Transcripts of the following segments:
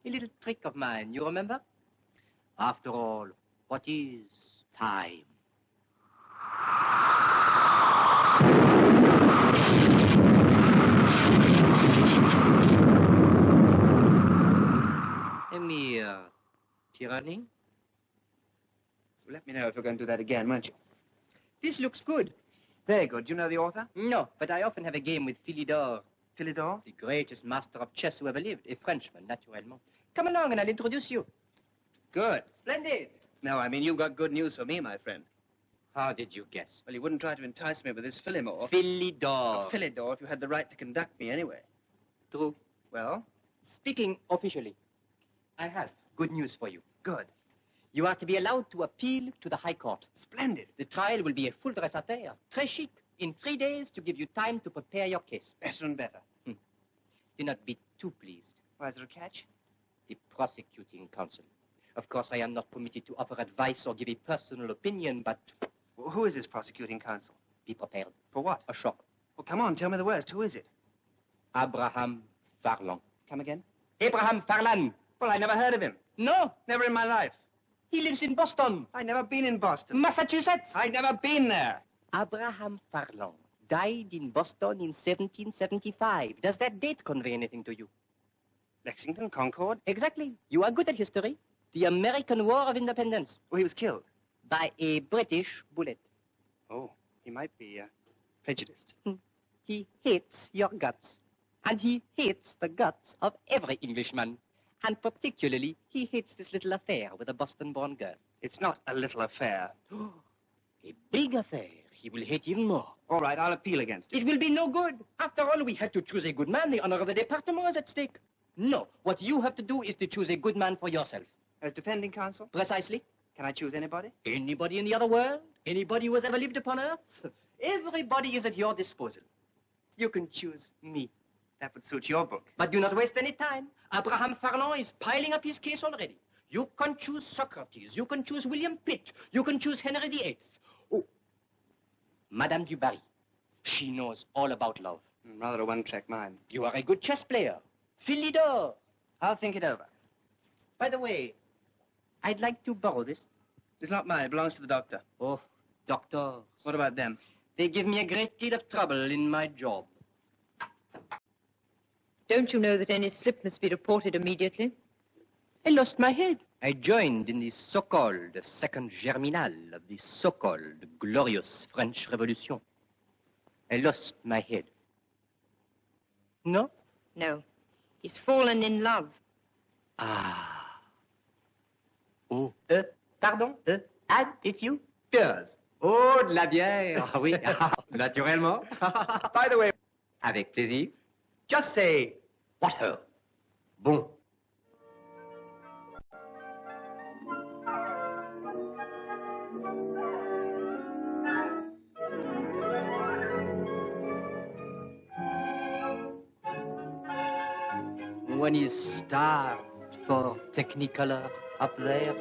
A little trick of mine, you remember? After all, what is time? A mere tyranny? Let me know if you're going to do that again, won't you? This looks good. Very good. Do you know the author? No, but I often have a game with Philidor. Philidor? The greatest master of chess who ever lived. A Frenchman, naturellement. Come along and I'll introduce you. Good. Splendid. No, I mean, you've got good news for me, my friend. How did you guess? Well, you wouldn't try to entice me with this Philidor. Philidor. Philidor, if you had the right to conduct me anyway. True. Well? Speaking officially, I have good news for you. Good. You are to be allowed to appeal to the High Court. Splendid. The trial will be a full dress affair. Très chic. In 3 days to give you time to prepare your case. Better and better. Do not be too pleased. Why, is there a catch? The prosecuting counsel. Of course, I am not permitted to offer advice or give a personal opinion, but... Well, who is this prosecuting counsel? Be prepared. For what? A shock. Well, come on, tell me the worst. Who is it? Abraham Farlan. Come again? Abraham Farlan. Well, I never heard of him. No. Never in my life. He lives in Boston. I've never been in Boston. Massachusetts. I've never been there. Abraham Farlan died in Boston in 1775. Does that date convey anything to you? Lexington, Concord? Exactly. You are good at history. The American War of Independence. Oh, he was killed? By a British bullet. Oh, he might be prejudiced. He hates your guts. And he hates the guts of every Englishman. And particularly, he hates this little affair with a Boston-born girl. It's not a little affair. A big affair. He will hate even more. All right, I'll appeal against it. It will be no good. After all, we had to choose a good man. The honor of the department is at stake. No, what you have to do is to choose a good man for yourself. As defending counsel? Precisely. Can I choose anybody? Anybody in the other world? Anybody who has ever lived upon Earth? Everybody is at your disposal. You can choose me. That would suit your book. But do not waste any time. Abraham Farlan is piling up his case already. You can choose Socrates. You can choose William Pitt. You can choose Henry VIII. Oh, Madame du Barry. She knows all about love. Rather a one-track mind. You are a good chess player. Philidor. I'll think it over. By the way, I'd like to borrow this. It's not mine. It belongs to the doctor. Oh, doctors. What about them? They give me a great deal of trouble in my job. Don't you know that any slip must be reported immediately? I lost my head. I joined in the so-called second germinal of the so-called glorious French Revolution. I lost my head. No? No. He's fallen in love. Ah. Oh. Pardon? Add a few tears. Oh, de la bière. Ah oui, naturellement. By the way, avec plaisir. Just say, water. Bon. One is starved for Technicolor up there.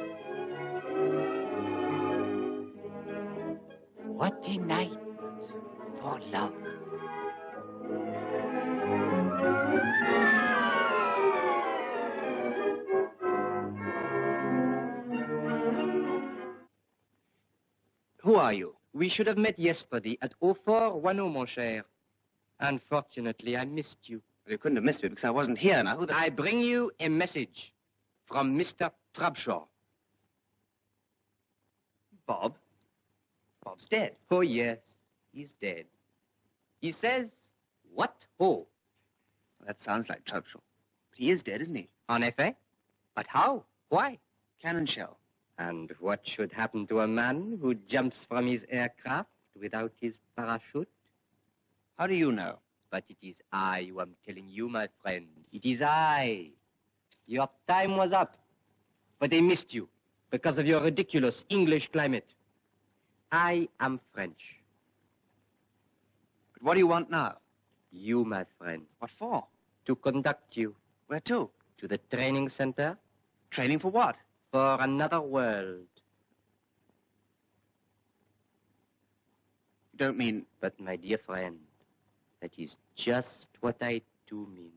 What a night for love. Who are you? We should have met yesterday at 0410, mon cher. Unfortunately, I missed you. You couldn't have missed me because I wasn't here. Now, who the... I bring you a message from Mr. Trubshaw. Bob? Bob's dead. Oh, yes, he's dead. He says, what ho? Well, that sounds like Trubshaw. But he is dead, isn't he? En effet. But how? Why? Cannon shell. And what should happen to a man who jumps from his aircraft without his parachute? How do you know? But it is I who am telling you, my friend. It is I. Your time was up. But they missed you because of your ridiculous English climate. I am French. But what do you want now? You, my friend. What for? To conduct you. Where to? To the training center. Training for what? For another world. You don't mean... But, my dear friend, that is just what I do mean.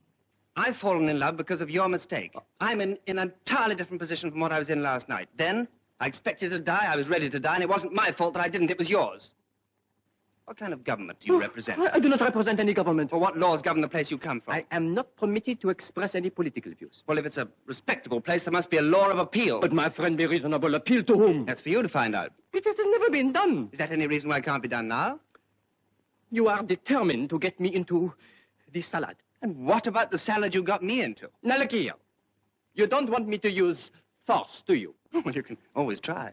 I've fallen in love because of your mistake. I'm in an entirely different position from what I was in last night. Then, I expected to die, I was ready to die, and it wasn't my fault that I didn't, it was yours. What kind of government do you represent? I do not represent any government. Well, what laws govern the place you come from? I am not permitted to express any political views. Well, if it's a respectable place, there must be a law of appeal. But my friend, be reasonable. Appeal to whom? That's for you to find out. It has never been done. Is that any reason why it can't be done now? You are determined to get me into this salad. And what about the salad you got me into? Now, look here. You don't want me to use force, do you? Well, you can always try.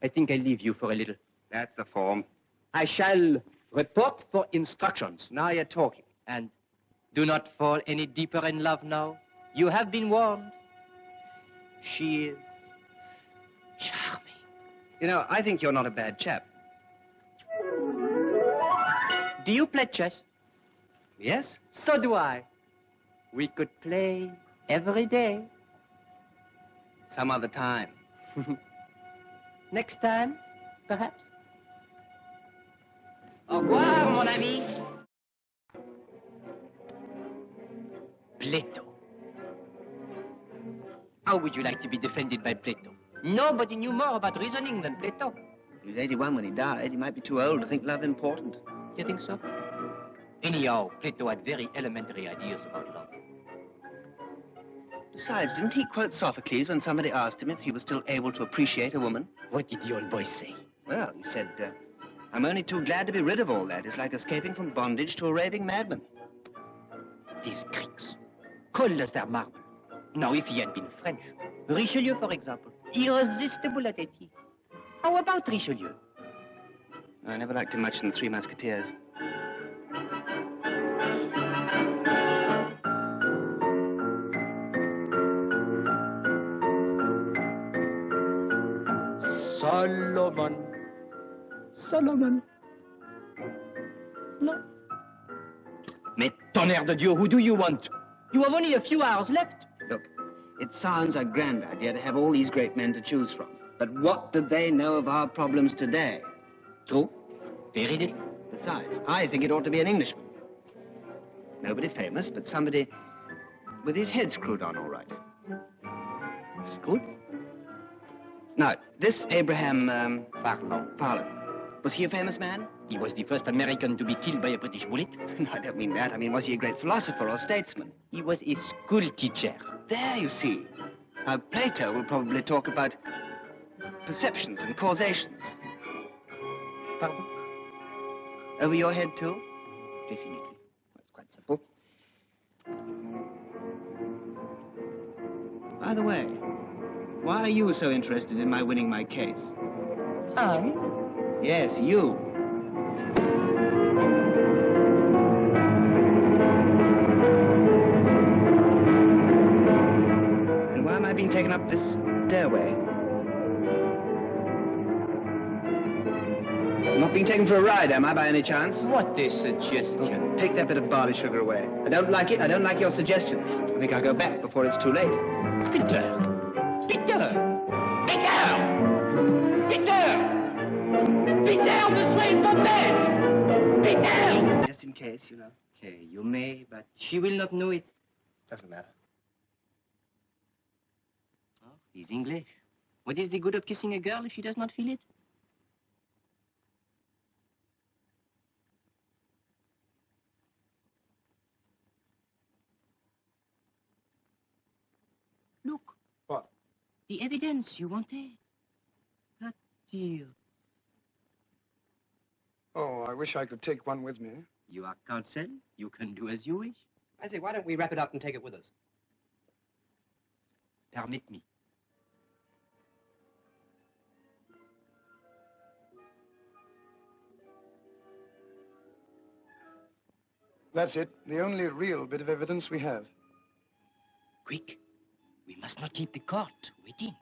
I think I leave you for a little. That's the form. I shall report for instructions. Now you're talking. And do not fall any deeper in love now. You have been warned. She is charming. You know, I think you're not a bad chap. Do you play chess? Yes? So do I. We could play every day. Some other time. Next time, perhaps. Au revoir, mon ami. Plato. How would you like to be defended by Plato? Nobody knew more about reasoning than Plato. He was 81 when he died. He might be too old to think love important. You think so? Anyhow, Plato had very elementary ideas about love. Besides, didn't he quote Sophocles when somebody asked him if he was still able to appreciate a woman? What did the old boy say? Well, he said, I'm only too glad to be rid of all that. It's like escaping from bondage to a raving madman. These Greeks, cold as their marble. Now, if he had been French, Richelieu, for example, irresistible at 80. How about Richelieu? I never liked him much in the Three Musketeers. Solomon. Solomon. No. Mais tonnerre de Dieu, who do you want? You have only a few hours left. Look, it sounds a grand idea to have all these great men to choose from. But what do they know of our problems today? True. Very little. Besides, I think it ought to be an Englishman. Nobody famous, but somebody with his head screwed on all right. Screwed? Now, this Abraham, Farlow. Powellin, was he a famous man? He was the first American to be killed by a British bullet. No, I don't mean that. I mean, was he a great philosopher or statesman? He was a school teacher. There, you see. Now, Plato will probably talk about perceptions and causations. Pardon? Over your head, too? Definitely. That's quite simple. By the way, why are you so interested in my winning my case? I? Yes, you. And why am I being taken up this stairway? I'm not being taken for a ride, am I, by any chance? What a suggestion. Oh, take that bit of barley sugar away. I don't like it. I don't like your suggestions. I think I'll go back before it's too late. Peter! Peter! Peter! Peter! Peter, ne soyez pas bête! Peter! Just in case, you know. Okay, you may, but she will not know it. Doesn't matter. Oh, he's English. What is the good of kissing a girl if she does not feel it? Look. What? The evidence you wanted. That tears. Oh, I wish I could take one with me. You are counsel. You can do as you wish. I say, why don't we wrap it up and take it with us? Permit me. That's it. The only real bit of evidence we have. Quick. We must not keep the court waiting.